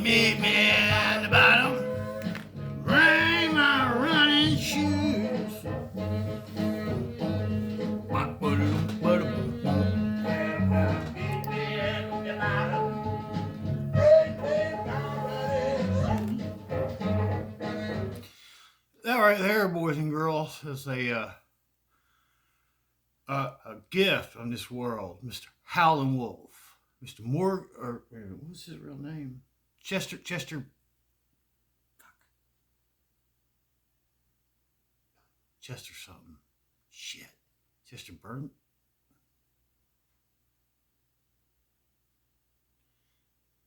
Meet me at the bottom. Bring my running shoes. Meet me at the bottom. That right there, boys and girls, is a gift on this world, Mr. Howlin' Wolf, Mr. Morgan, or what's his real name? Chester, Chester something. Shit. Chester Burn.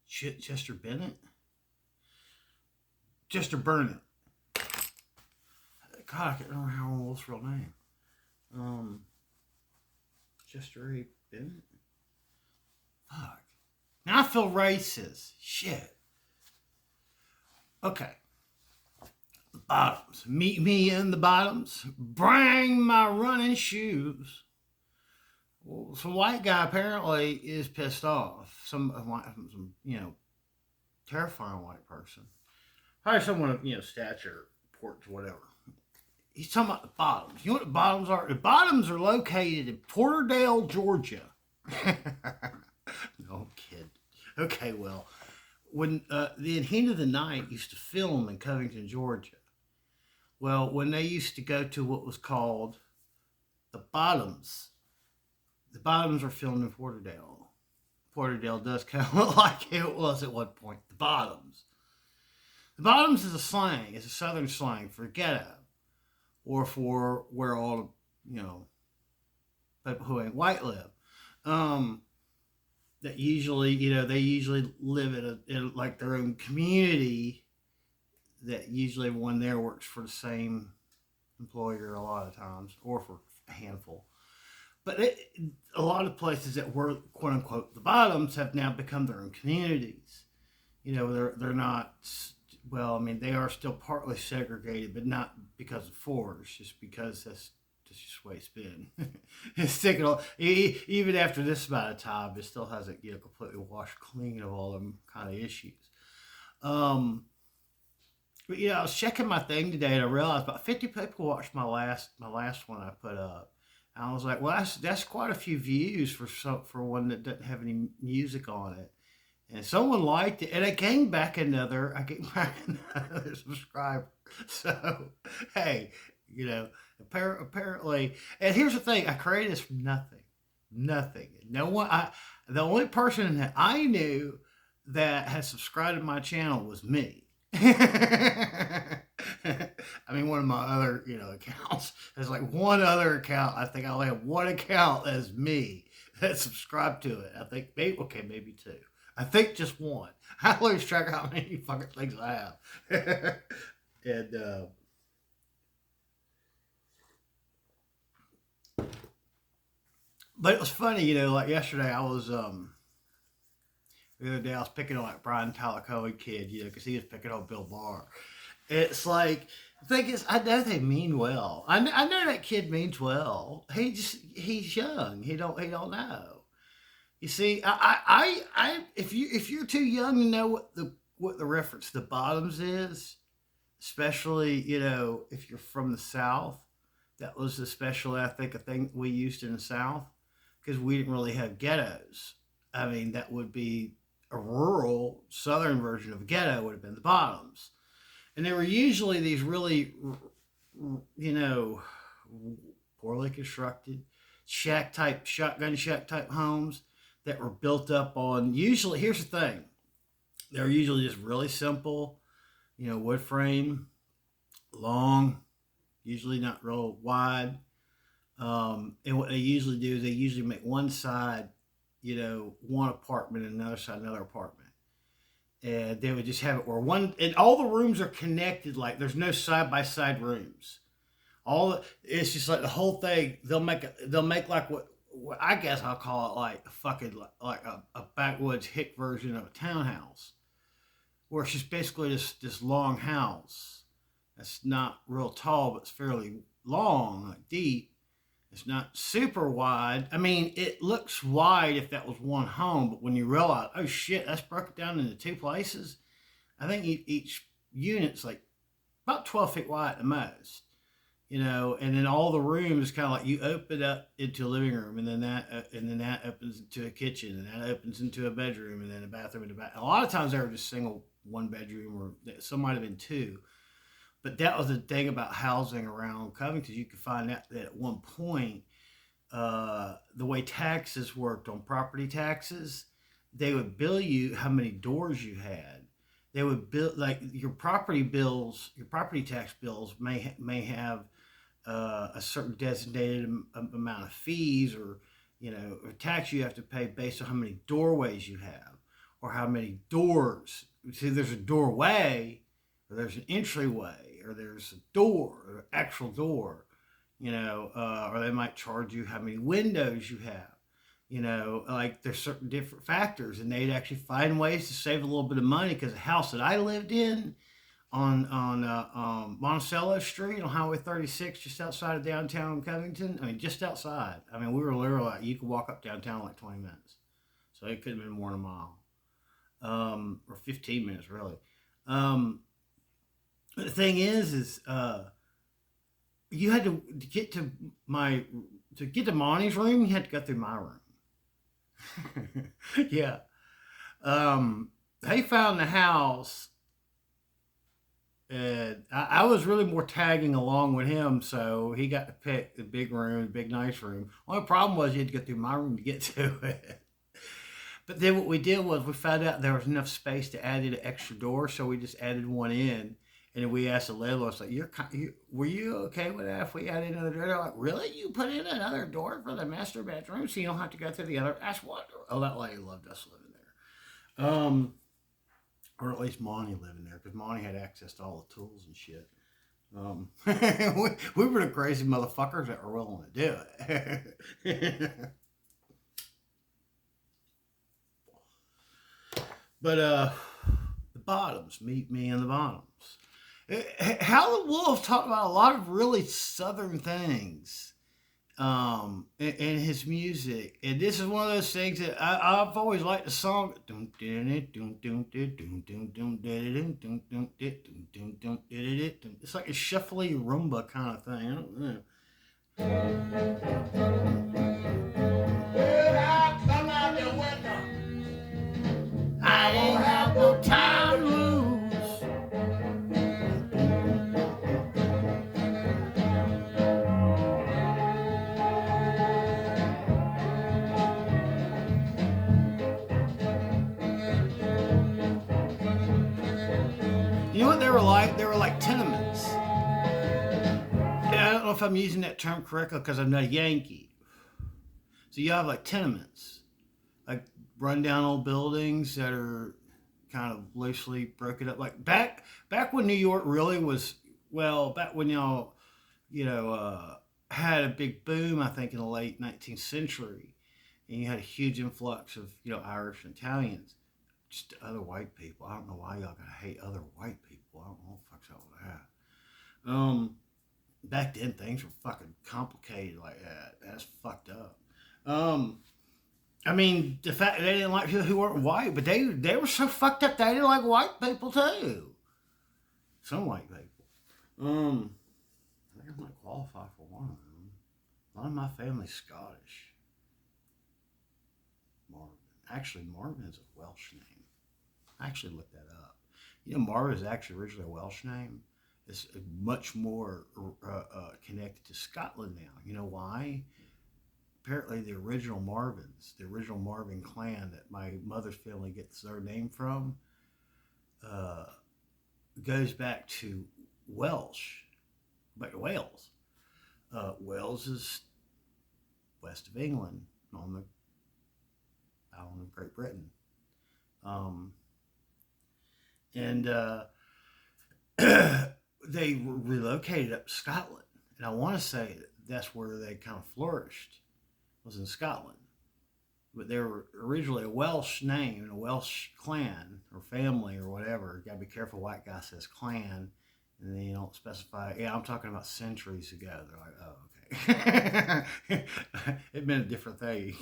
Chester Bennett? Chester Burnett. God, I can't remember Howlin' Wolf's real name. Chester A. Bennett? Fuck. Now I feel racist. Shit. Okay. The bottoms. Meet me in the bottoms. Bring my running shoes. Well, some white guy apparently is pissed off. Some terrifying white person. Probably someone of, stature, ports, whatever. He's talking about the bottoms. You know what the bottoms are? The bottoms are located in Porterdale, Georgia. No kid. Okay, well, when the Heat of the Night used to film in Covington, Georgia, well, when they used to go to what was called the Bottoms are filmed in Porterdale. Porterdale does kind of look like it was at one point. The Bottoms. The Bottoms is a slang. It's a southern slang for ghetto, or for where all people who ain't white live. That usually, they usually live in like their own community. That usually everyone there works for the same employer a lot of times, or for a handful. But a lot of places that were quote unquote the bottoms have now become their own communities. They're not. Well, I mean, they are still partly segregated, but not because of force, just because that's just the way it's been. It's taken all, even after this amount of time, it still hasn't completely washed clean of all them kind of issues. But I was checking my thing today, and I realized about 50 people watched my last one I put up. And I was like, well, that's quite a few views for one that doesn't have any music on it. And someone liked it, and I gained back another subscriber. So, hey, apparently, and here's the thing: I created this from nothing. No one. The only person that I knew that had subscribed to my channel was me. I mean, one of my other, accounts. There's like one other account. I think I only have one account as me that subscribed to it. I think maybe two. I think just one. I lose track of how many fucking things I have. And but it was funny, like yesterday I was the other day I was picking on like Brian Tyler Cohen kid, because he was picking on Bill Barr. It's like the thing is, I know they mean well. I know that kid means well. He's young. He don't know. You see, if you're too young to know what the reference to the bottoms is, especially if you're from the South, that was especially I think a thing we used in the South because we didn't really have ghettos. I mean, that would be a rural Southern version of a ghetto would have been the bottoms, and they were usually these really, poorly constructed shotgun shack type homes that were built up on usually, here's the thing, they're usually just really simple, wood frame, long, usually not real wide. And what they usually do is they usually make one side, one apartment and another side, another apartment. And they would just have it where and all the rooms are connected, like there's no side by side rooms. It's just like the whole thing, they'll make like what I guess I'll call it like a fucking like a backwoods hick version of a townhouse, where it's just basically this long house that's not real tall, but it's fairly long, like deep. It's not super wide. I mean, it looks wide if that was one home, but when you realize, oh shit, that's broken down into two places, I think each unit's like about 12 feet wide at the most, and then all the rooms kind of like you open up into a living room, and then that opens into a kitchen, and that opens into a bedroom, and then a bathroom and a bath. A lot of times they were just single one bedroom, or some might have been two. But that was the thing about housing around Covington. You could find out that at one point, the way taxes worked on property taxes, they would bill you how many doors you had. They would bill like your property bills, your property tax bills may have a certain designated amount of fees, or a tax you have to pay based on how many doorways you have, or how many doors. See, there's a doorway, or there's an entryway, or there's a door, or an actual door, or they might charge you how many windows you have. Like there's certain different factors, and they'd actually find ways to save a little bit of money, because the house that I lived in on Monticello Street on Highway 36, just outside of downtown Covington. I mean, just outside. I mean, we were literally like, you could walk up downtown in like 20 minutes. So it could have been more than a mile, or 15 minutes really. The thing is, you had to get to Monty's room. You had to go through my room. Yeah. They found the house, and I was really more tagging along with him, so he got to pick the big room, the big nice room. Only problem was you had to go through my room to get to it. But then what we did was we found out there was enough space to add in an extra door, so we just added one in. And we asked the landlord, like, were you okay with that if we added another door? They're like, really? You put in another door for the master bedroom so you don't have to go through the other? That's wonderful. Oh, that lady loved us living there. Or at least Monty living there, because Monty had access to all the tools and shit. We were the crazy motherfuckers that were willing to do it. But the Bottoms, Meet Me in the Bottoms. Howlin' Wolf talked about a lot of really southern things in his music, and this is one of those things that I've always liked the song. It's like a shuffly rumba kind of thing. I don't know. I ain't have no time to lose. You know what they were like? They were like tenements. And I don't know if I'm using that term correctly because I'm not a Yankee. So you have like tenements, like rundown old buildings that are kind of loosely broken up. Like back when New York really was, back when had a big boom, I think in the late 19th century, and you had a huge influx of Irish and Italians, just other white people. I don't know why y'all gotta hate other white people. I don't know what the fuck's up with that. Back then things were fucking complicated like that. That's fucked up. I mean, the fact they didn't like people who weren't white, but they were so fucked up they didn't like white people too. Some white people. I think I might qualify for one of them. A lot of my family's Scottish. Marvin. Actually, Marvin is a Welsh name. I actually looked that up. Marvin is actually originally a Welsh name. It's much more connected to Scotland now. You know why? Apparently the original Marvins, the original Marvin clan that my mother's family gets their name from, goes back to Welsh, back to Wales. Wales is west of England on the island of Great Britain. And they relocated up to Scotland. And I want to say that's where they kind of flourished, was in Scotland. But they were originally a Welsh name, a Welsh clan or family or whatever. You gotta be careful, white guy says clan, and then you don't specify. Yeah, I'm talking about centuries ago. They're like, oh, okay. It'd been a different thing.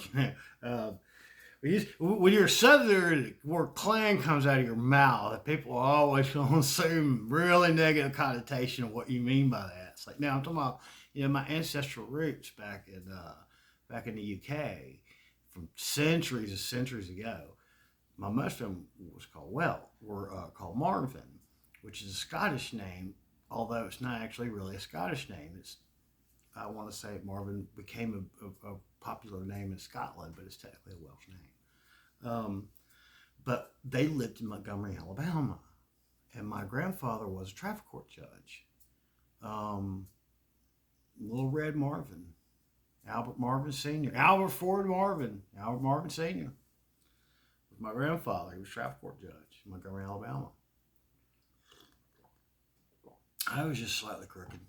When you're Southern, the word clan comes out of your mouth, people are always going to assume really negative connotation of what you mean by that. It's like, now I'm talking about, my ancestral roots back in the UK from centuries and centuries ago. My mushroom was called were called Marvin, which is a Scottish name, although it's not actually really a Scottish name. I want to say Marvin became a popular name in Scotland, but it's technically a Welsh name. But they lived in Montgomery, Alabama, and my grandfather was a traffic court judge. Little Red Marvin, Albert Marvin Sr., Albert Ford Marvin, Albert Marvin Sr. was my grandfather. He was traffic court judge in Montgomery, Alabama. I was just slightly crooked.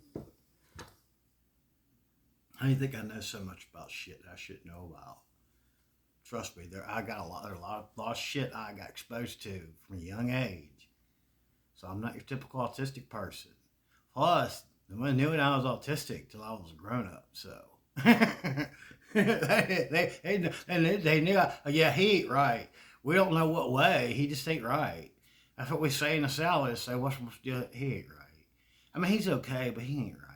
I didn't think I know so much about shit that I shouldn't know about. Trust me, there's a lot of shit I got exposed to from a young age. So I'm not your typical autistic person. Plus, no one knew I was autistic till I was a grown up. So they knew. Yeah, he ain't right. We don't know what way. He just ain't right. That's what we say in the South. Say, what's supposed to do? He ain't right. I mean, he's okay, but he ain't right.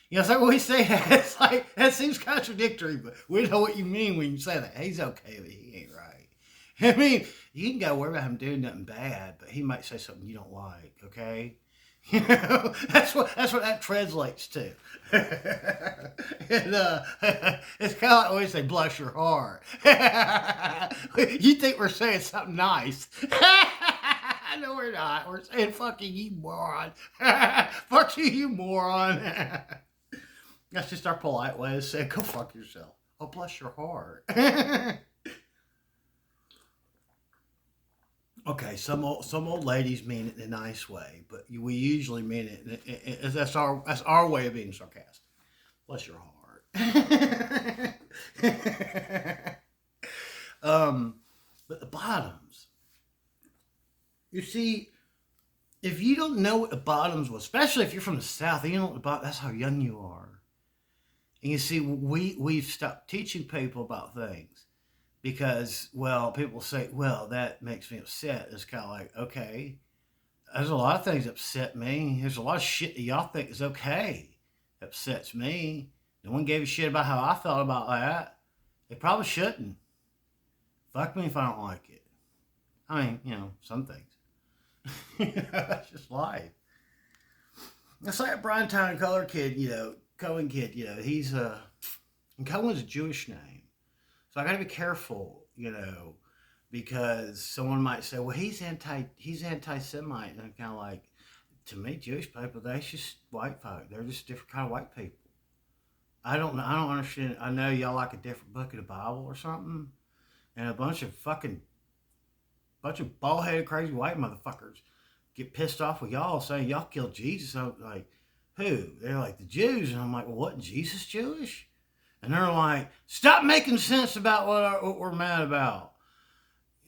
It's like when we say that. It's like, that seems contradictory, but we know what you mean when you say that. He's okay, but he ain't right. I mean, you can go worry about him doing nothing bad, but he might say something you don't like, okay? That's what that translates to. And it's kind of like when we say, bless your heart. You think we're saying something nice. No, we're not. We're saying, fucking you moron. Fuck you moron. That's just our polite way of saying, go fuck yourself. Oh, bless your heart. Okay, some old ladies mean it in a nice way, but we usually mean it. That's our way of being sarcastic. Bless your heart. But the bottoms. You see, if you don't know what the bottoms was, especially if you're from the South, and you know what the bottoms. That's how young you are. And you see, we've stopped teaching people about things because, well, people say, well, that makes me upset. It's kind of like, okay, there's a lot of things that upset me. There's a lot of shit that y'all think is okay that upsets me. No one gave a shit about how I felt about that. They probably shouldn't. Fuck me if I don't like it. I mean, some things. That's just life. It's like a Brian Town Color kid, Cohen kid, he's and Cohen's a Jewish name. So I gotta be careful, because someone might say, well, he's anti-Semite. And I'm kind of like, to me, Jewish people, they're just white folk. They're just different kind of white people. I don't understand. I know y'all like a different book of the Bible or something. And a bunch of bald-headed crazy white motherfuckers get pissed off with y'all saying y'all killed Jesus. I'm like, who? They're like, the Jews. And I'm like, well, wasn't Jesus Jewish? And they're like, stop making sense about what we're mad about.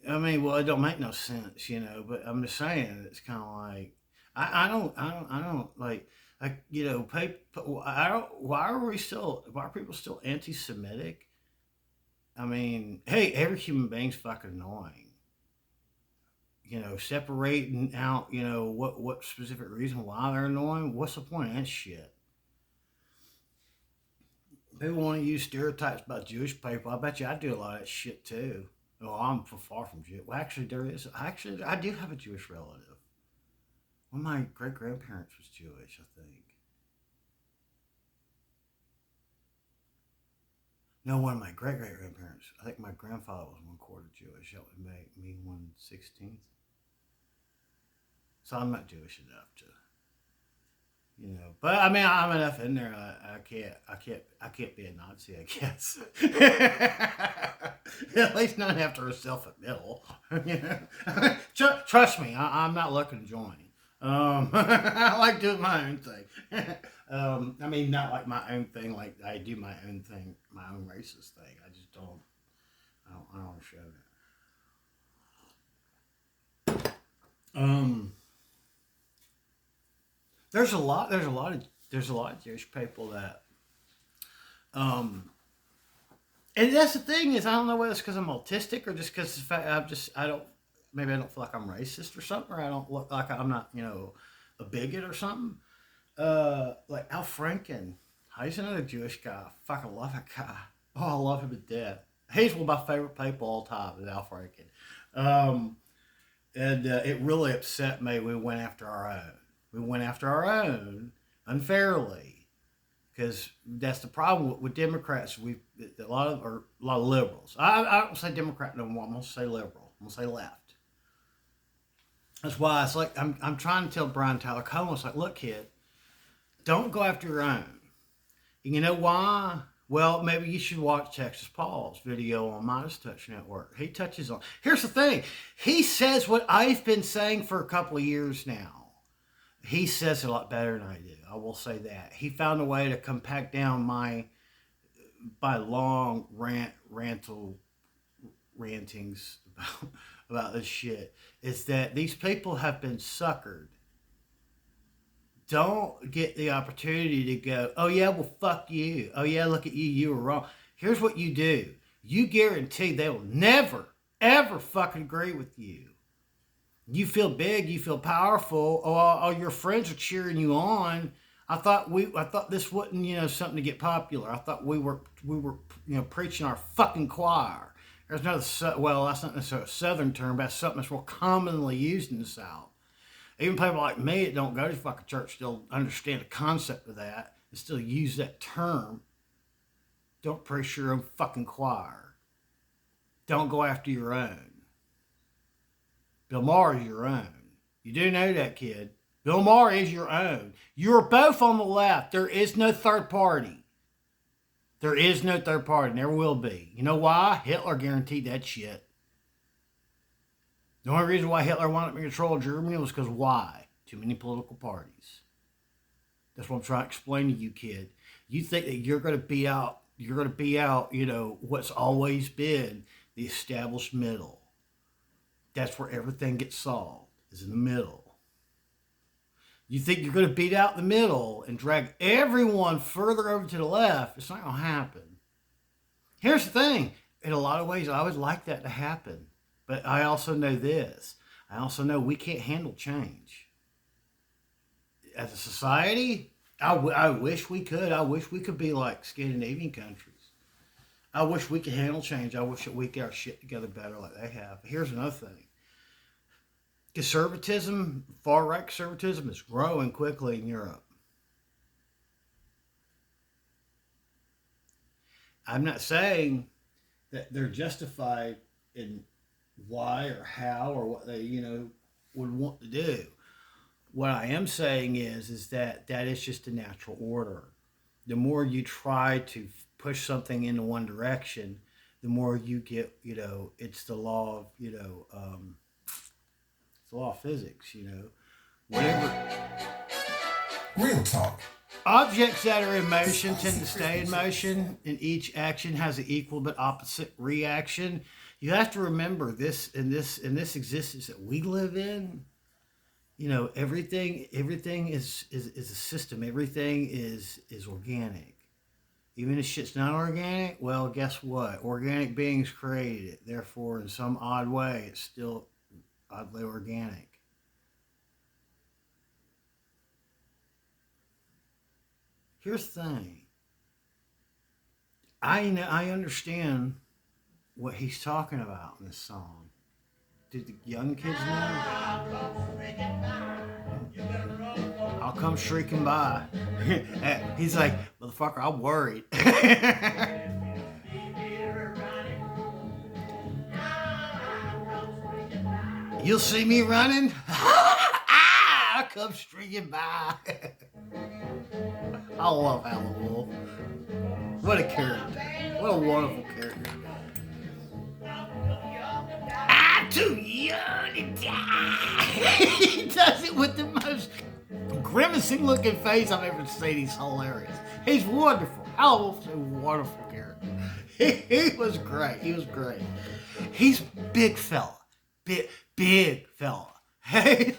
I mean, well, it don't make no sense, but I'm just saying, it's kind of like, I don't like, people, why are people still anti-Semitic? I mean, hey, every human being's fucking annoying. Separating out, what specific reason why they're annoying. What's the point of that shit? People want to use stereotypes about Jewish people. I bet you I do a lot of that shit too. Well, I'm far from Jewish. Well, actually, I do have a Jewish relative. One of my great-grandparents was Jewish, I think. No, one of my great-great-grandparents. I think my grandfather was 1/4 Jewish. That would make me 1/16. So I'm not Jewish enough to, But I mean, I'm enough in there. I can't be a Nazi, I guess. At least not after a self-admittal. Trust me, I'm not looking to join. I like doing my own thing. I mean, not like my own thing, like I do my own thing, my own racist thing. I just don't. I don't want to show that. There's a lot of Jewish people that, and And that's the thing is, I don't know whether it's because I'm autistic or just because I don't, maybe I don't feel like I'm racist or something, or I don't look like I'm not, a bigot or something. Like Al Franken, he's another Jewish guy. I fucking love that guy. Oh, I love him to death. He's one of my favorite people all time, is Al Franken. And it really upset me. We went after our own. We went after our own unfairly, because that's the problem with Democrats. A lot of liberals. I don't say Democrat no more. I'm gonna say liberal. I'm gonna say left. That's why it's like I'm trying to tell Brian Tyler Cohen, it's like, look, kid, don't go after your own. And you know why? Well, maybe you should watch Texas Paul's video on Midas Touch Network. He touches on. Here's the thing. He says what I've been saying for a couple of years now. He says it a lot better than I do. I will say that. He found a way to compact down my long rantings about this shit. Is that these people have been suckered. Don't get the opportunity to go, oh yeah, well fuck you. Oh yeah, look at you, you were wrong. Here's what you do. You guarantee they will never, ever fucking agree with you. You feel big, you feel powerful. Oh, your friends are cheering you on. I thought this wasn't, something to get popular. I thought we were preaching our fucking choir. There's another, well, that's not necessarily a Southern term, but that's something that's more commonly used in the South. Even people like me that don't go to fucking church still understand the concept of that and still use that term. Don't preach your own fucking choir. Don't go after your own. Bill Maher is your own. You do know that, kid. Bill Maher is your own. You're both on the left. There is no third party. There is no third party. Never will be. You know why? Hitler guaranteed that shit. The only reason why Hitler wanted to control Germany was because why? Too many political parties. That's what I'm trying to explain to you, kid. You think that you're going to beat out, what's always been the established middle. That's where everything gets solved, is in the middle. You think you're going to beat out the middle and drag everyone further over to the left. It's not going to happen. Here's the thing. In a lot of ways, I would like that to happen. But I also know this. I also know we can't handle change. As a society, I wish we could. I wish we could be like Scandinavian countries. I wish we could handle change. I wish that we get our shit together better like they have. But here's another thing. Conservatism, far-right conservatism is growing quickly in Europe. I'm not saying that they're justified in why or how or what they, would want to do. What I am saying is that is just a natural order. The more you try to push something into one direction, the more you get, it's the law of, it's the law of physics, whatever. Real talk. Objects that are in motion tend to stay in motion, and each action has an equal but opposite reaction. You have to remember this in this existence that we live in. Everything is a system. Everything is organic. Even if shit's not organic, well, guess what? Organic beings created it. Therefore, in some odd way, it's still oddly organic. Here's the thing. I understand what he's talking about in this song. Do the young kids know? I'll come shrieking by. He's like, motherfucker, I'm worried. You'll see me running? I'll come streaking by. I love Howlin' Wolf. What a character. What a wonderful character. I'm too young to die. He does it with the most grimacing looking face I've ever seen. He's hilarious. He's wonderful. Howlin' Wolf's a wonderful character. He was great. He was great. He's big fella. Big fella. He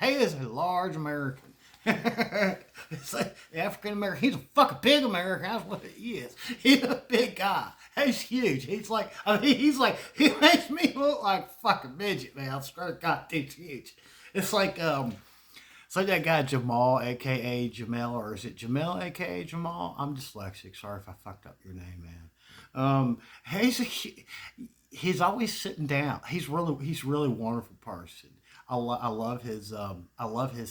is a large American. It's like African American. He's a fucking big American. That's what he is. He's a big guy. He's huge. He's like, he makes me look like a fucking midget, man. I swear to God, he's huge. It's like, it's like that guy Jamal, aka Jamel, or is it Jamel, aka Jamal? I'm dyslexic. Sorry if I fucked up your name, man. He's always sitting down. He's really wonderful person. I love his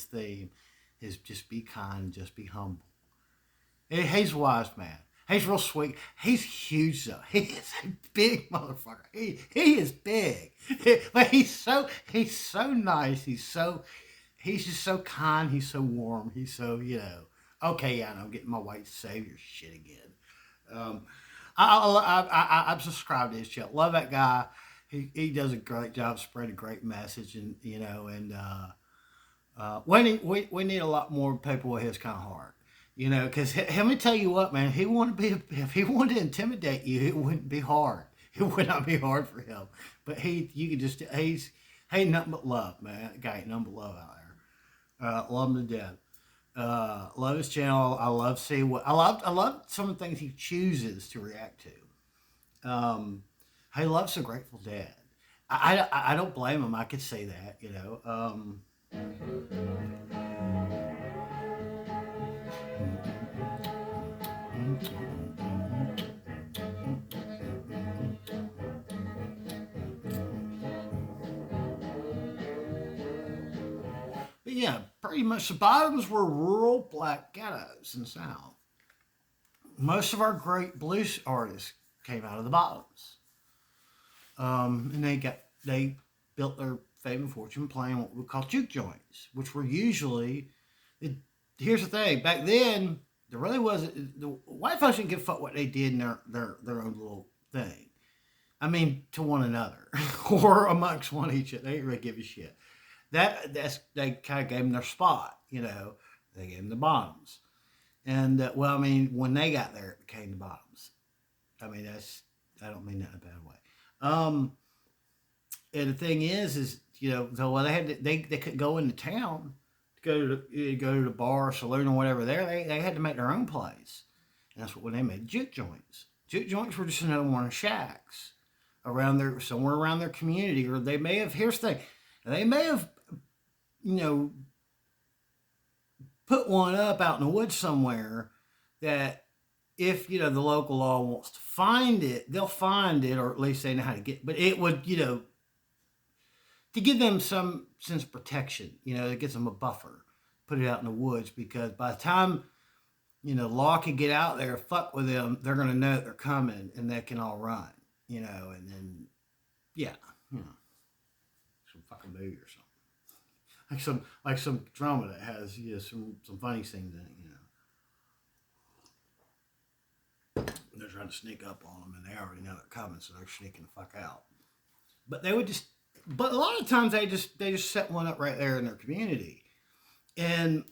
theme. His just be kind, just be humble. He's wise man. He's real sweet. He's huge though. He is a big motherfucker. He is big, but he's so nice. He's just so kind. He's so warm. He's so Okay, yeah, I'm getting my white savior shit again. I've subscribed to his show. Love that guy. He does a great job spreading a great message, and we need a lot more people with his kind of heart. Because let me tell you what, man. If he wanted to intimidate you, it wouldn't be hard. It would not be hard for him. But he's nothing but love, man. That guy ain't nothing but love out there. Love him to death. Love his channel. I love some of the things he chooses to react to. He loves the Grateful Dead. I don't blame him. I could say that, But yeah, pretty much the bottoms were rural black ghettos in the South. Most of our great blues artists came out of the bottoms. And they built their fame and fortune playing what we call juke joints, which were usually, here's the thing, back then, there really wasn't, the white folks didn't give a fuck what they did in their own little thing. I mean, to one another, or amongst one each other. They didn't really give a shit. They kind of gave them their spot, they gave them the bottoms. And, when they got there, it became the bottoms. I don't mean that in a bad way. And the thing is, so they couldn't go into town to go to the bar or saloon or whatever there. They had to make their own place. And that's when they made juke joints. Juke joints were just another one of shacks somewhere around their community, or they may have, here's the thing, they may have, put one up out in the woods somewhere that if, the local law wants to find it, they'll find it, or at least they know how to get, but it would, to give them some sense of protection, it gives them a buffer, put it out in the woods, because by the time, law can get out there, fuck with them, they're going to know that they're coming and they can all run, and then, yeah, some fucking movie or something. Like some drama that has, some funny things in it, They're trying to sneak up on them, and they already know they're coming, so they're sneaking the fuck out. But a lot of times they just set one up right there in their community, and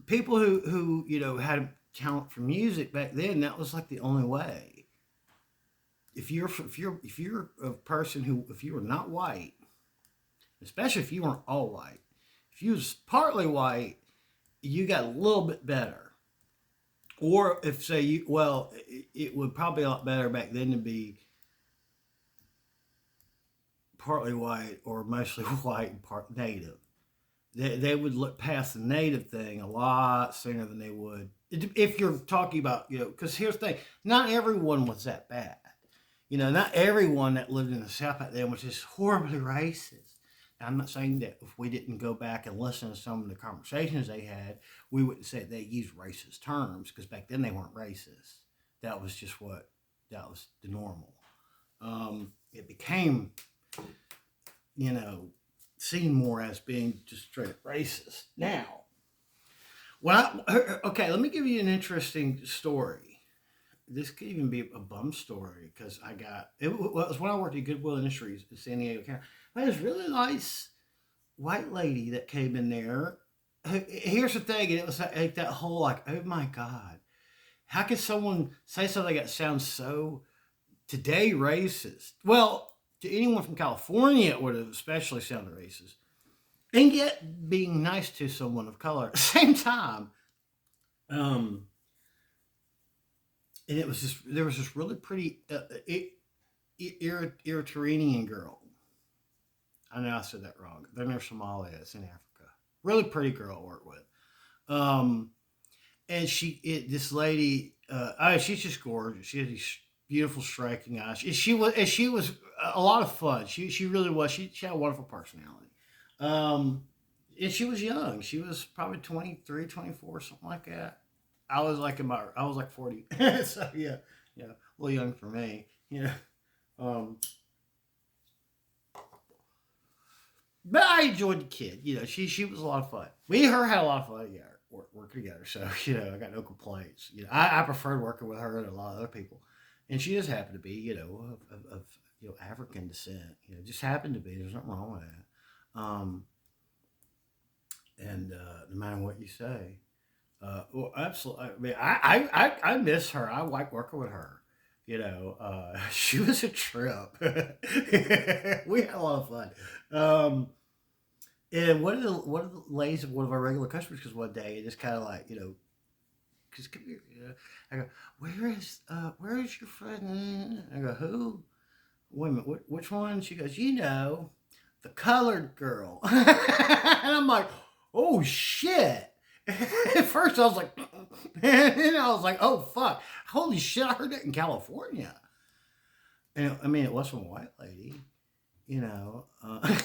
people who had talent for music back then, that was like the only way. If you're a person if you were not white, especially if you weren't all white, if you was partly white, you got a little bit better. Or if, it would probably be a lot better back then to be partly white or mostly white and part native. They would look past the native thing a lot sooner than they would. If you're talking about, because here's the thing, not everyone was that bad. Not everyone that lived in the South back then was just horribly racist. I'm not saying that if we didn't go back and listen to some of the conversations they had, we wouldn't say they used racist terms, because back then they weren't racist. That was the normal. It became, seen more as being just straight racist. Now, let me give you an interesting story. This could even be a bum story, because it was when I worked at Goodwill Industries in San Diego County. I had this really nice white lady that came in there. Here's the thing, and it was like that whole, oh my God, how can someone say something that sounds so today racist? Well, to anyone from California, it would have especially sounded racist. and yet being nice to someone of color at the same time. And it was just there was this really pretty Eritrean girl. I know I said that wrong. They're near Somalia. It's in Africa. Really pretty girl to work with. Um, and this lady, she's just gorgeous. She had these beautiful, striking eyes. She was a lot of fun. She really was. She had a wonderful personality. Um, and she was young. She was probably 23, 24, something like that. I was like 40. So yeah, a little young for me. Yeah. Um, but I enjoyed the kid. She was a lot of fun. Me and her had a lot of fun together, working together. So I got no complaints. I preferred working with her than a lot of other people, and she just happened to be of African descent. Just happened to be. There's nothing wrong with that. And no matter what you say, well, absolutely. I mean, I miss her. I like working with her. She was a trip. We had a lot of fun. And one of the ladies of one of our regular customers, because one day it just kind of like because come here, I go, where is your friend? I go, who? Wait a minute, which one? She goes, the colored girl. And I'm like, oh shit. At first I was like, and then I was like, oh fuck, holy shit, I heard that in California. And I mean, it was from a white lady, you know. I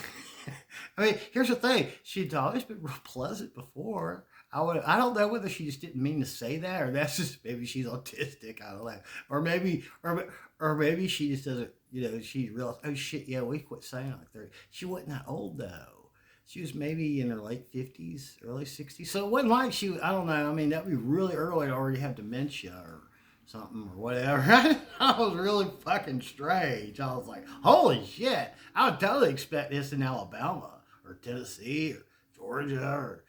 mean, here's the thing: she'd always been real pleasant before. I don't know whether she just didn't mean to say that, or that's just maybe she's autistic. I don't know, or maybe she just doesn't. She realized, oh shit, yeah, we quit saying it like that. She wasn't that old though. She was maybe in her late 50s, early 60s. So it wasn't like I don't know. I mean, that'd be really early to already have dementia or something or whatever. I was really fucking strange. I was like, holy shit. I would totally expect this in Alabama or Tennessee or Georgia or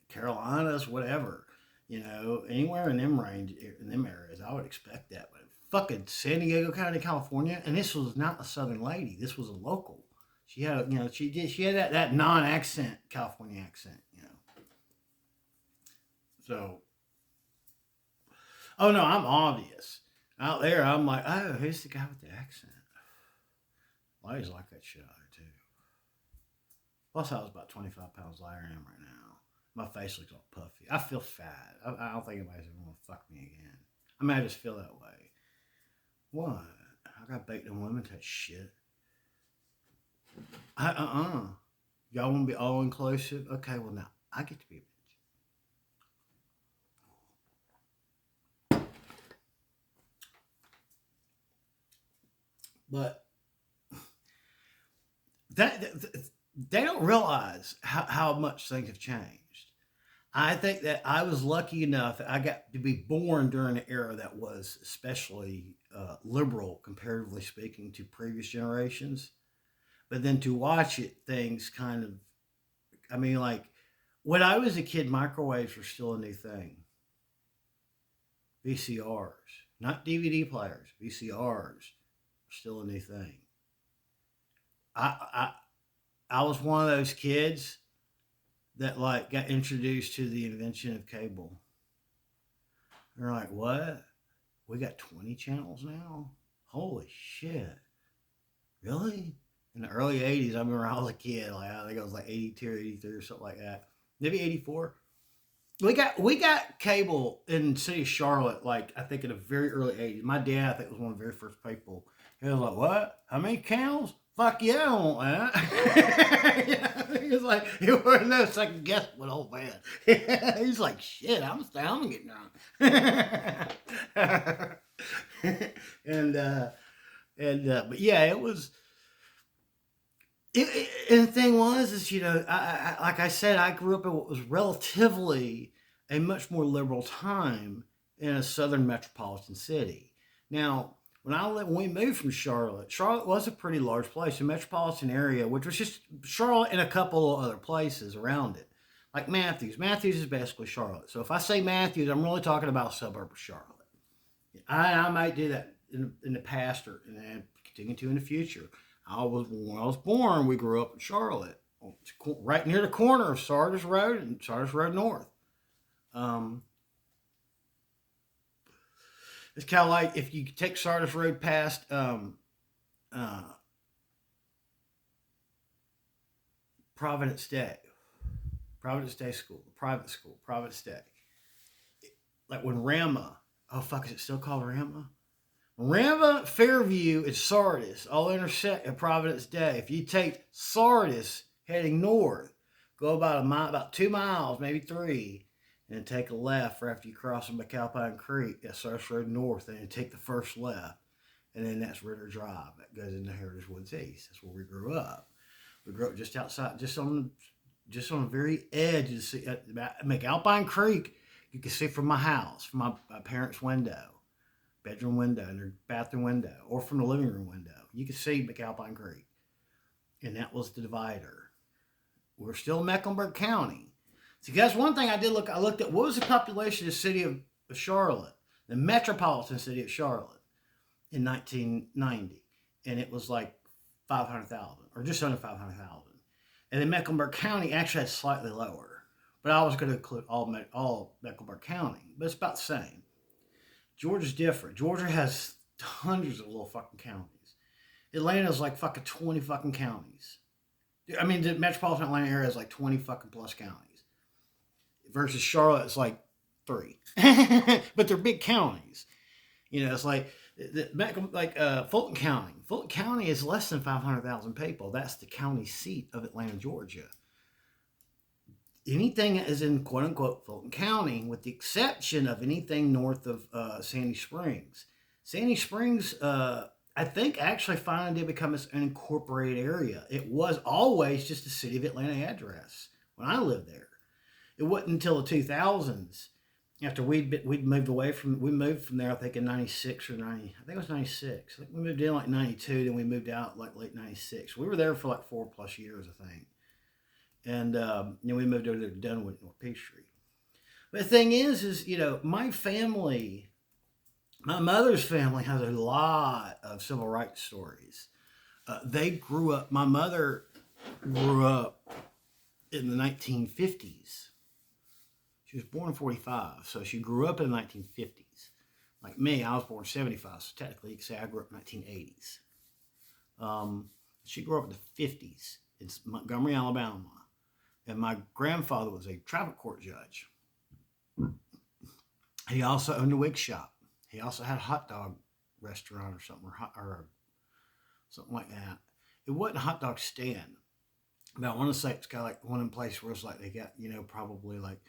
Carolinas, whatever. Anywhere in them areas, I would expect that. But fucking San Diego County, California, and this was not a Southern lady. This was a local. She had, she had that non-accent California accent. So, oh no, I'm obvious. Out there, I'm like, oh, who's the guy with the accent? Ladies like that shit out there too. Plus, I was about 25 pounds lighter than I am right now. My face looks all puffy. I feel fat. I don't think anybody's ever gonna fuck me again. I mean, I just feel that way. What? I got baked in women that shit. Y'all want to be all inclusive? Okay, well now I get to be a bitch. But they don't realize how much things have changed. I think that I was lucky enough that I got to be born during an era that was especially liberal, comparatively speaking, to previous generations. But then to watch it, things kind of, I mean, like when I was a kid, microwaves were still a new thing. VCRs, not DVD players, VCRs are still a new thing. I I was one of those kids that like got introduced to the invention of cable. They're like, what? We got 20 channels now? Holy shit. Really? In the early 80s, I remember I was a kid, like I think I was like 82 or 83 or something like that. Maybe 84. We got cable in the city of Charlotte, like I think in the very early 80s. My dad, I think, was one of the very first people. He was like, what? How many channels? Fuck yeah, I want that. Yeah, he was like, he wasn't no second guess with old man. He's like, shit, I'm getting drunk. and but yeah, it was. And the thing was, is like I said, I grew up in what was relatively a much more liberal time in a southern metropolitan city. Now, when we moved from Charlotte, Charlotte was a pretty large place, a metropolitan area, which was just Charlotte and a couple of other places around it, like Matthews. Matthews is basically Charlotte. So if I say Matthews, I'm really talking about a suburb of Charlotte. I might do that in the past or and continue to in the future. When I was born, we grew up in Charlotte. right near the corner of Sardis Road and Sardis Road North. It's kind of like if you take Sardis Road past uh, Providence Day, Providence Day School, private school, Providence Day. Like when Rama, oh fuck, is it still called Rama? Rama, Fairview, and Sardis all intersect at Providence Day. If you take Sardis heading north, go about a mile, about 2 miles, maybe 3, and then take a left right after you cross McAlpine Creek at Sardis Road North, and then take the first left, and then that's Ritter Drive. That goes into Heritage Woods East. That's where we grew up. We grew up just outside, just on the very edge of McAlpine Creek. You can see from my house, from my parents' window, bedroom window, and their bathroom window, or from the living room window. You can see McAlpine Creek. And that was the divider. We're still in Mecklenburg County. See, that's one thing I did look. I looked at what was the population of the city of Charlotte, the metropolitan city of Charlotte, in 1990. And it was like 500,000, or just under 500,000. And then Mecklenburg County actually had slightly lower. But I was going to include all Mecklenburg County. But it's about the same. Georgia's different. Georgia has hundreds of little fucking counties. Atlanta's like fucking 20 fucking counties. I mean, the metropolitan Atlanta area is like 20 fucking plus counties. Versus Charlotte, it's like 3. But they're big counties. You know, it's like Fulton County. Fulton County is less than 500,000 people. That's the county seat of Atlanta, Georgia. Anything that is in quote unquote Fulton County, with the exception of anything north of Sandy Springs. Sandy Springs, I think, actually finally did become an incorporated area. It was always just a city of Atlanta address when I lived there. It wasn't until the 2000s, after we'd moved away from, we moved from there, I think in 96 or 90, I think it was 96. I think we moved in like 92, then we moved out like late 96. We were there for like 4+ years, I think. And then we moved over to Dunwoody, North Peachtree. But the thing is, you know, my family, my mother's family has a lot of civil rights stories. They grew up, my mother grew up in the 1950s. She was born in 45, so she grew up in the 1950s. Like me, I was born in 75, so technically you could say I grew up in the 1980s. She grew up in the 50s in Montgomery, Alabama. And my grandfather was a traffic court judge. He also owned a wig shop. He also had a hot dog restaurant or something, or something like that. It wasn't a hot dog stand, but I want to say it's kind of like one in place where it's like they got, you know, probably like,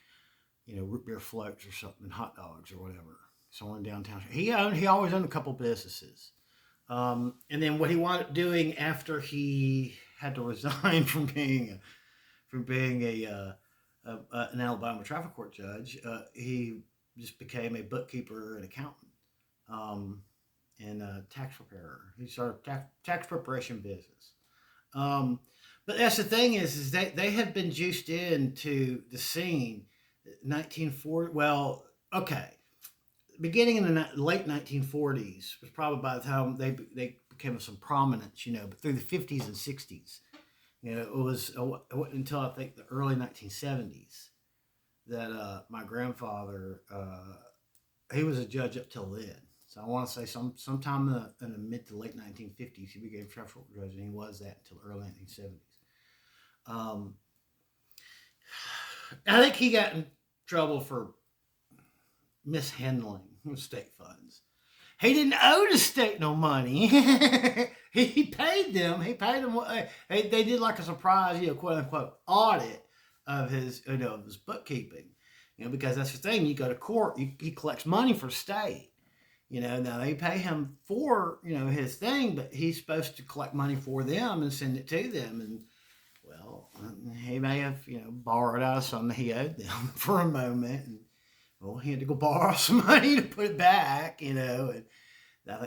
you know, root beer floats or something, hot dogs or whatever. Somewhere in downtown. He always owned a couple businesses. And then what he wound up doing after he had to resign from being an Alabama traffic court judge, he just became a bookkeeper and accountant, and a tax preparer. He started tax preparation business. But that's the thing is they had been juiced into the scene 1940. Well, okay, beginning in the late 1940s was probably by the time they became of some prominence, you know. But through the 50s and 60s. You know, it wasn't until I think the early 1970s that my grandfather, he was a judge up till then. So I want to say sometime in the mid to late 1950s, he became traffic court judge, and he was that until the early 1970s. I think he got in trouble for mishandling state funds. He didn't owe the state no money. He paid them. He paid them. They did like a surprise, you know, quote unquote, audit of his, you know, of his bookkeeping. You know, because that's the thing. You go to court, he collects money for state. You know, now they pay him for, you know, his thing, but he's supposed to collect money for them and send it to them. And well, he may have, you know, borrowed out of something he owed them for a moment. And well, he had to go borrow some money to put it back, you know, and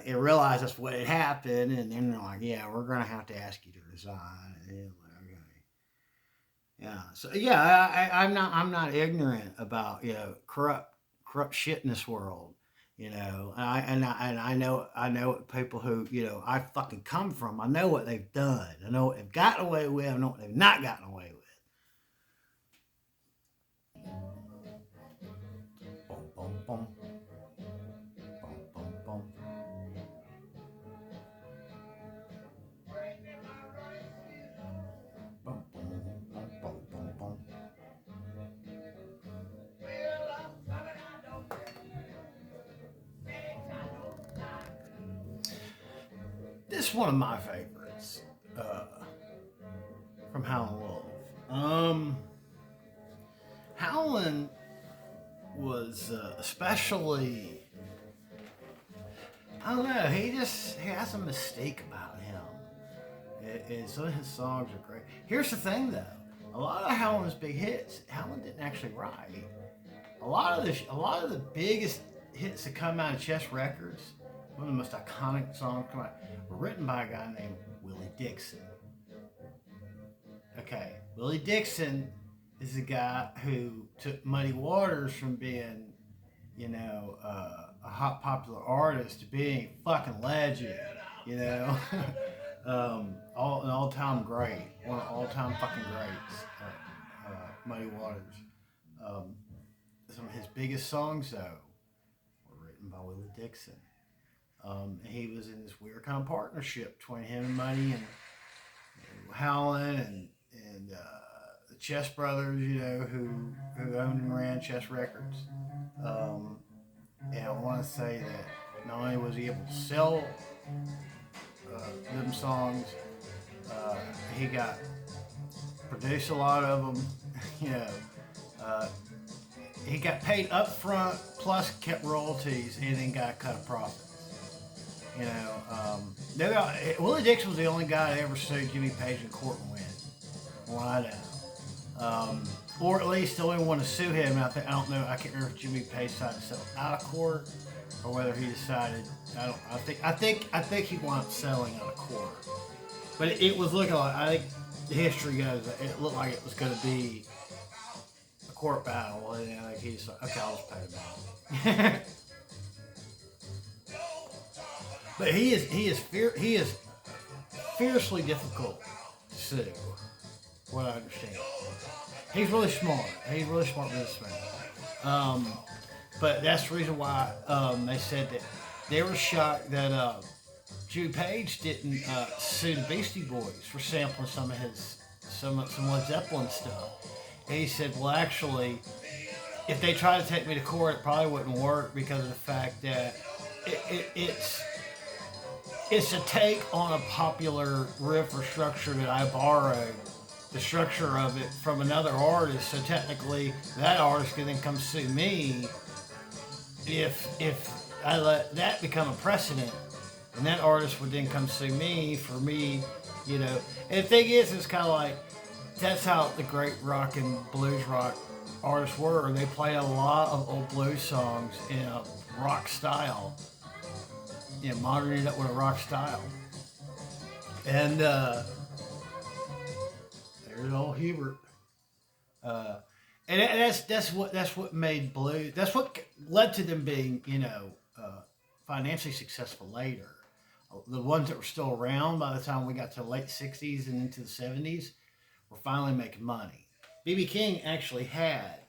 they realized that's what had happened, and then they're like, yeah, we're going to have to ask you to resign. And like, okay. Yeah. So yeah, I'm not ignorant about, you know, corrupt shit in this world. I know people who I fucking come from. I know what they've done. I know what they've gotten away with. I know what they've not gotten away with. Boom, boom, boom. Boom, boom, boom. Boom, boom, boom, boom, boom, boom. This is one of my favorites from Howlin' Wolf. Howlin' was especially, I don't know, he has a mystique about him. Some of his songs are great. Here's the thing though, a lot of Howlin's big hits, Howlin' didn't actually write. A lot of the biggest hits that come out of Chess Records, one of the most iconic songs come out, were written by a guy named Willie Dixon. Okay, Willie Dixon is the guy who took Muddy Waters from being, a hot popular artist to being a fucking legend, an all-time great, one of all-time fucking greats, Muddy Waters. Some of his biggest songs, though, were written by Willie Dixon. He was in this weird kind of partnership between him and Muddy and Howlin' and the Chess Brothers, who owned and ran Chess Records. And I want to say that not only was he able to sell them songs, he got produced a lot of them. He got paid up front, plus kept royalties, and then got a cut of profits. Willie Dixon was the only guy that ever sued Jimmy Page in court and win. Well, I know. Or at least the only one to sue him. I don't know. I can't remember if Jimmy Page decided to settle out of court or whether he decided. I think he wound up settling out of court. But it was looking like, I think the history goes, it looked like it was going to be a court battle, and I think he decided, okay, I'll just pay him out. But he is fiercely difficult to sue. What I understand, he's really smart. He's a really smart businessman. But that's the reason why they said that they were shocked that Jimmy Page didn't sue the Beastie Boys for sampling some Led Zeppelin stuff. And he said, well, actually, if they tried to take me to court, it probably wouldn't work because of the fact that it's a take on a popular riff or structure that I borrowed the structure of it from another artist. So technically, that artist can then come sue me if I let that become a precedent, and that artist would then come sue me for me, And the thing is, it's kind of like that's how the great rock and blues rock artists were. They played a lot of old blues songs in a rock style. Modern it up with a rock style. And there's old Hubert. And that's what made blues. That's what led to them being, financially successful later. The ones that were still around by the time we got to the late '60s and into the '70s were finally making money. B.B. King actually had,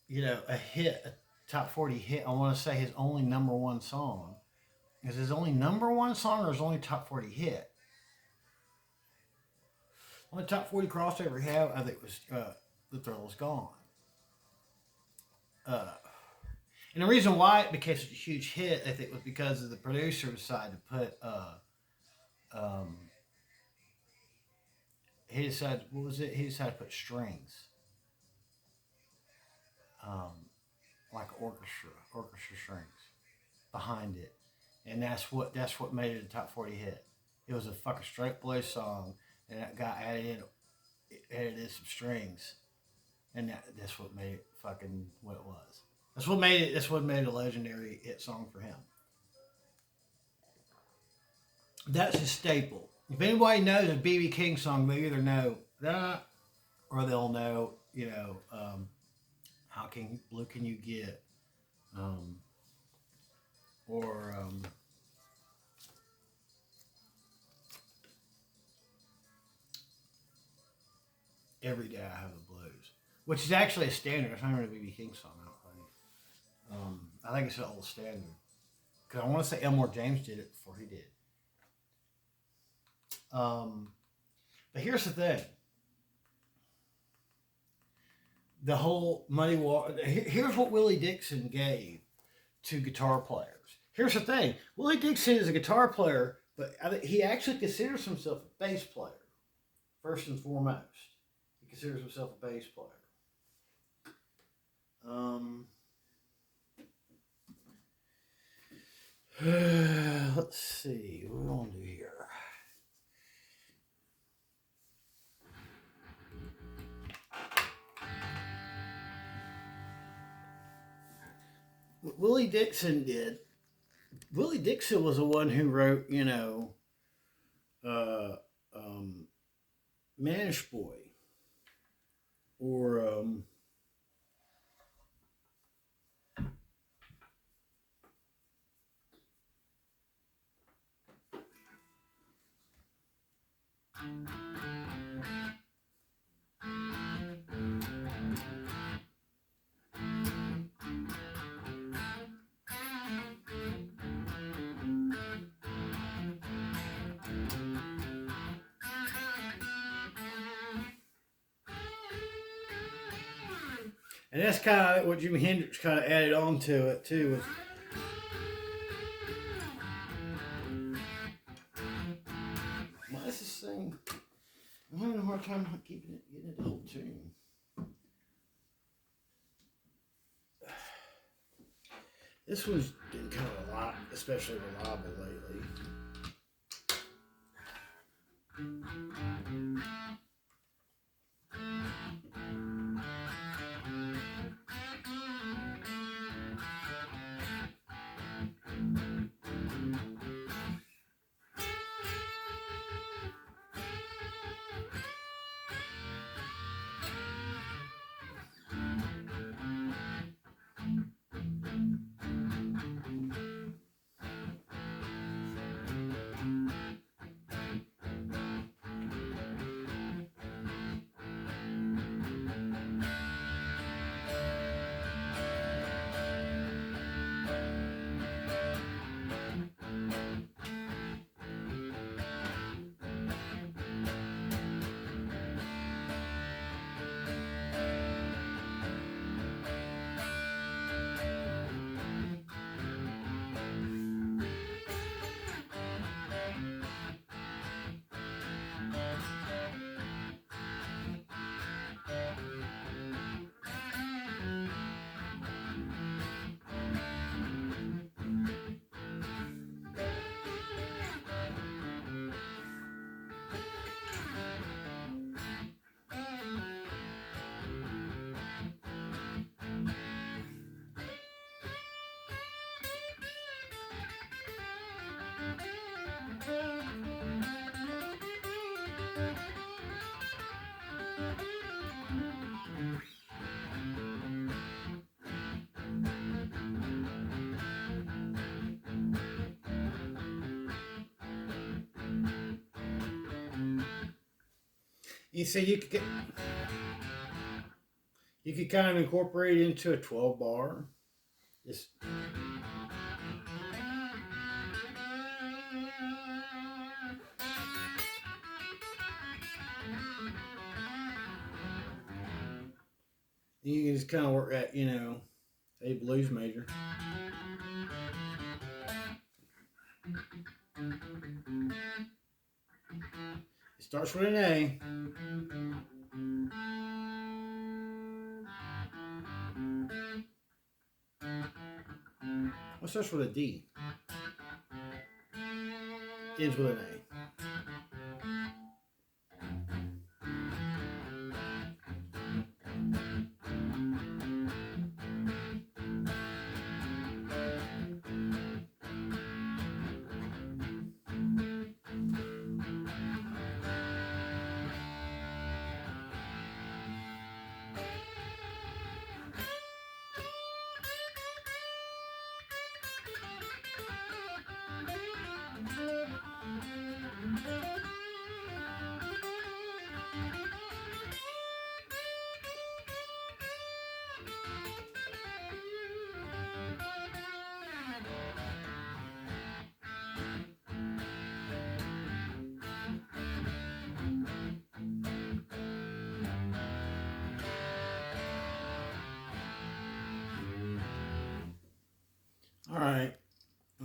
a top 40 hit. I want to say his only number one song. Is his only number one song or his only top 40 hit? Only top 40 crossover he had, I think, was The Thrill Is Gone. And the reason why it became such a huge hit, I think, was because of the producer decided to put, he decided to put strings, like orchestra strings, behind it. And that's what made it a top 40 hit. It was a fucking straight blues song, and that guy added in some strings, and that's what made it fucking what it was. That's what made it a legendary hit song for him. That's his staple. If anybody knows a B.B. King song, they either know that, or they'll know, How Blue Can You Get? Every Day I Have the Blues, which is actually a standard. It's not even a BB King song, I don't think. I think it's an old standard. Because I want to say Elmore James did it before he did. But here's the thing. The whole Muddy Water. Here's what Willie Dixon gave to guitar players. Here's the thing. Willie Dixon is a guitar player, but he actually considers himself a bass player. First and foremost. He considers himself a bass player. Let's see. What do we want to do here? What Willie Dixon did. Willie Dixon was the one who wrote, Manish Boy, or and that's kind of what Jimi Hendrix kind of added on to it too. Was why is this thing? I'm having a hard time getting it the whole tune. This one's been kind of a lot, especially reliable lately. You see, you could kind of incorporate it into a 12 bar. Just you can just kind of work at, A blues major. It starts with an A. What starts with a D? Ends with an A.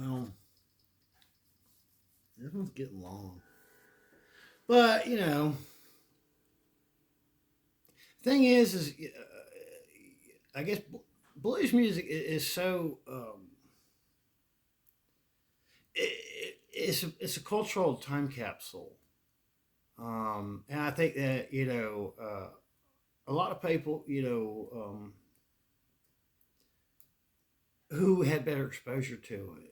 Well, this one's getting long. But, thing is I guess blues music is so, it's a cultural time capsule. And I think that, a lot of people, who had better exposure to it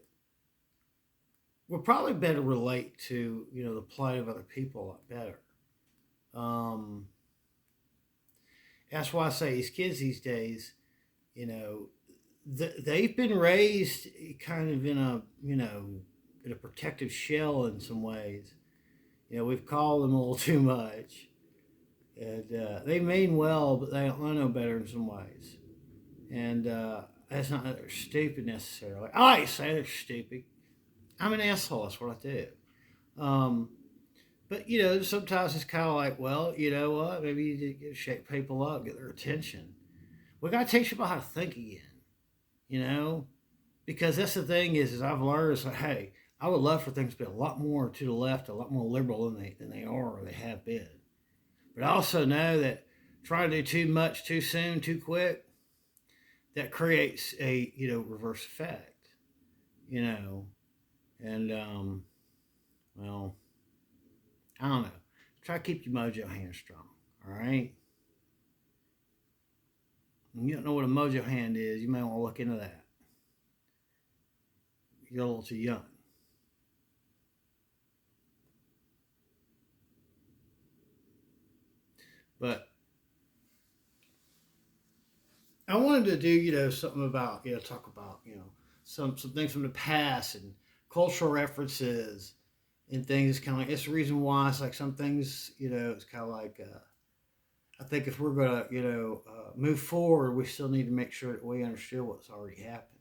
would probably better relate to, the plight of other people a lot better. Um, that's why I say these kids these days, you know, they've been raised kind of in a protective shell in some ways. We've called them a little too much, and they mean well, but they don't know better in some ways. And that's not that they're stupid necessarily. I like to say they're stupid. I'm an asshole. That's what I do. Um, but sometimes it's kind of like, well, you know what? Maybe you need to shake people up, get their attention. We got to teach people how to think again. You know, because that's the thing is I've learned is like, hey, I would love for things to be a lot more to the left, a lot more liberal than they are or they have been. But I also know that trying to do too much too soon, too quick, that creates a reverse effect. You know, and well, I don't know. Try to keep your mojo hand strong. All right. And you don't know what a mojo hand is, you may want to look into that. You're a little too young. But I wanted to do, something about, talk about, some things from the past and cultural references and things. Kind of like, it's the reason why it's like some things, it's kind of like, I think if we're going to, move forward, we still need to make sure that we understand what's already happened.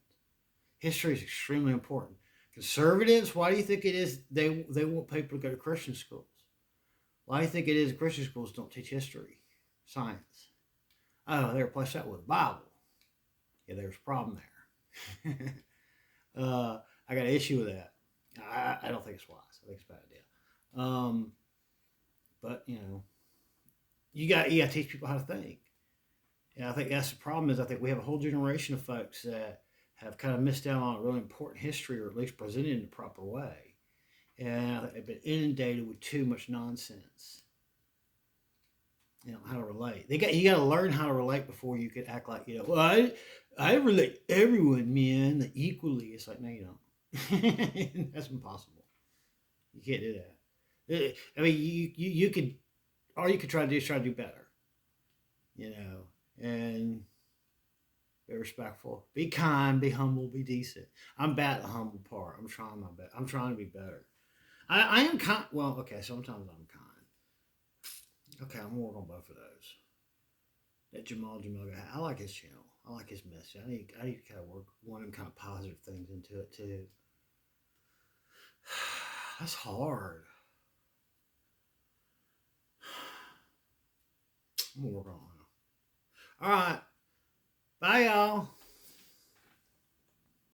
History is extremely important. Conservatives, why do you think it is they want people to go to Christian schools? Why do you think it is Christian schools don't teach history, science? Oh, they replace that with the Bible. Yeah, there's a problem there. I got an issue with that. I don't think it's wise. I think it's a bad idea. But you got to teach people how to think. And I think that's the problem is I think we have a whole generation of folks that have kind of missed out on a really important history or at least presented in the proper way. And they've been inundated with too much nonsense. How to relate. You got to learn how to relate before you could act like well, I relate everyone, man, equally. It's like, no, you don't. That's impossible. You can't do that. I mean, you could all you could try to do is try to do better. And be respectful, be kind, be humble, be decent. I'm bad at the humble part. I'm trying my best. I'm trying to be better. I am kind. Well, okay. Sometimes I'm kind. Okay, I'm working on both of those. That Jamal guy, I like his channel. I like his message. I need to kind of work one of them kind of positive things into it too. That's hard. I'm gonna work on it. All right, bye y'all.